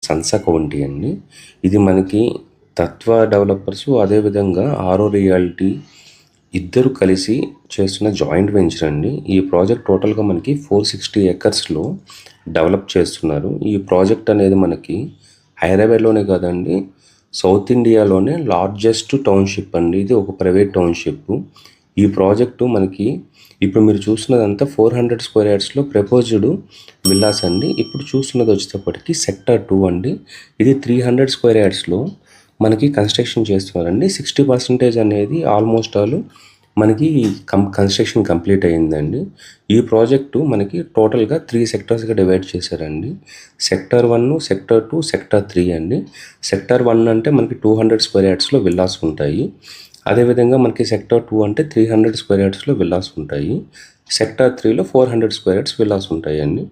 Sons county అండి. ఇది మనకి తత్వ డెవలపర్స్ అదేవిధంగా ఆరో రియాలిటీ ఇద్దరు కలిసి చేస్తున్న జాయింట్ వెంచర్ అండి. ఈ ప్రాజెక్ట్ టోటల్గా మనకి 460 ఏకర్స్లో డెవలప్ చేస్తున్నారు. ఈ ప్రాజెక్ట్ అనేది మనకి హైదరాబాద్లోనే కాదండి, సౌత్ ఇండియాలోనే లార్జెస్ట్ టౌన్షిప్ అండి. ఇది ఒక ప్రైవేట్ టౌన్షిప్. ఈ ప్రాజెక్టు మనకి ఇప్పుడు మీరు చూస్తున్నదంతా 400 స్క్వేర్ యార్డ్స్లో ప్రపోజ్డ్ విల్లాస్ అండి. ఇప్పుడు చూస్తున్నది వచ్చేటప్పటికి సెక్టర్ 2 అండి. ఇది 300 స్క్వేర్ యార్డ్స్లో మనకి కన్స్ట్రక్షన్ చేస్తున్నారండి. 60% అనేది ఆల్మోస్ట్ ఆల్ మనకి కన్స్ట్రక్షన్ కంప్లీట్ అయ్యిందండి. ఈ ప్రాజెక్టు మనకి టోటల్గా 3 సెక్టర్స్గా డివైడ్ చేశారండి. సెక్టర్ 1, సెక్టర్ 2, సెక్టర్ 3 అండి. సెక్టర్ 1 అంటే మనకి 200 స్క్వేర్ యార్డ్స్లో విల్లాస్ ఉంటాయి. అదేవిధంగా మనకి సెక్టర్ 2 అంటే 300 స్క్వేర్ యార్డ్స్లో విల్లాస్ ఉంటాయి. సెక్టర్ 3లో 400 స్క్వేర్ యార్డ్స్ విల్లాస్ ఉంటాయండి.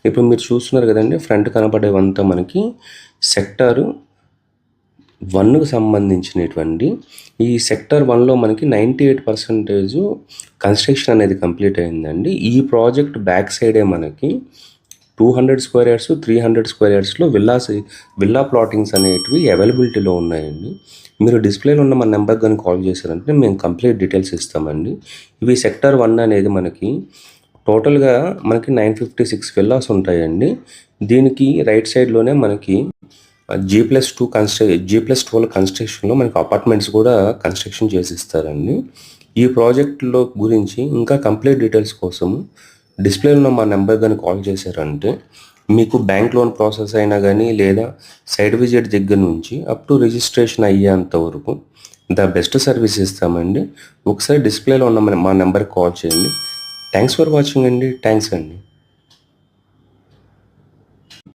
ఇప్పుడు మీరు చూస్తున్నారు కదండి, ఫ్రంట్ కనబడేవంతా మనకి సెక్టర్ 1కు సంబంధించినటువంటి. ఈ సెక్టర్ 1లో మనకి 98% కన్స్ట్రక్షన్ అనేది కంప్లీట్ అయిందండి. ఈ ప్రాజెక్ట్ బ్యాక్ సైడే మనకి 200 స్క్వేర్ యార్డ్స్, 300 స్క్వేర్ యార్డ్స్లో విల్లా ప్లాటింగ్స్ అనేటివి అవైలబిలిటీలో ఉన్నాయండి. మీరు డిస్ప్లేలో ఉన్న మన నెంబర్కి కానీ కాల్ చేశారంటే మేము కంప్లీట్ డీటెయిల్స్ ఇస్తామండి. ఇవి సెక్టర్ 1 అనేది మనకి టోటల్గా మనకి 956 విల్లాస్ ఉంటాయండి. దీనికి రైట్ సైడ్లోనే మనకి G+2 G+12 కన్స్ట్రక్షన్లో మనకి అపార్ట్మెంట్స్ కూడా కన్స్ట్రక్షన్ చేసి ఇస్తారండి. ఈ ప్రాజెక్టులో గురించి ఇంకా కంప్లీట్ డీటెయిల్స్ కోసం డిస్ప్లేలో ఉన్న మా నెంబర్ కానీ కాల్ చేశారంటే మీకు బ్యాంక్ లోన్ ప్రాసెస్ అయినా కానీ లేదా సైట్ విజిట్ దగ్గర నుంచి అప్ టు రిజిస్ట్రేషన్ అయ్యేంత వరకు ద బెస్ట్ సర్వీస్ ఇస్తామండి. ఒకసారి డిస్ప్లేలో ఉన్న మా నెంబర్కి కాల్ చేయండి. థ్యాంక్స్ ఫర్ వాచింగ్ అండి. థ్యాంక్స్ అండి.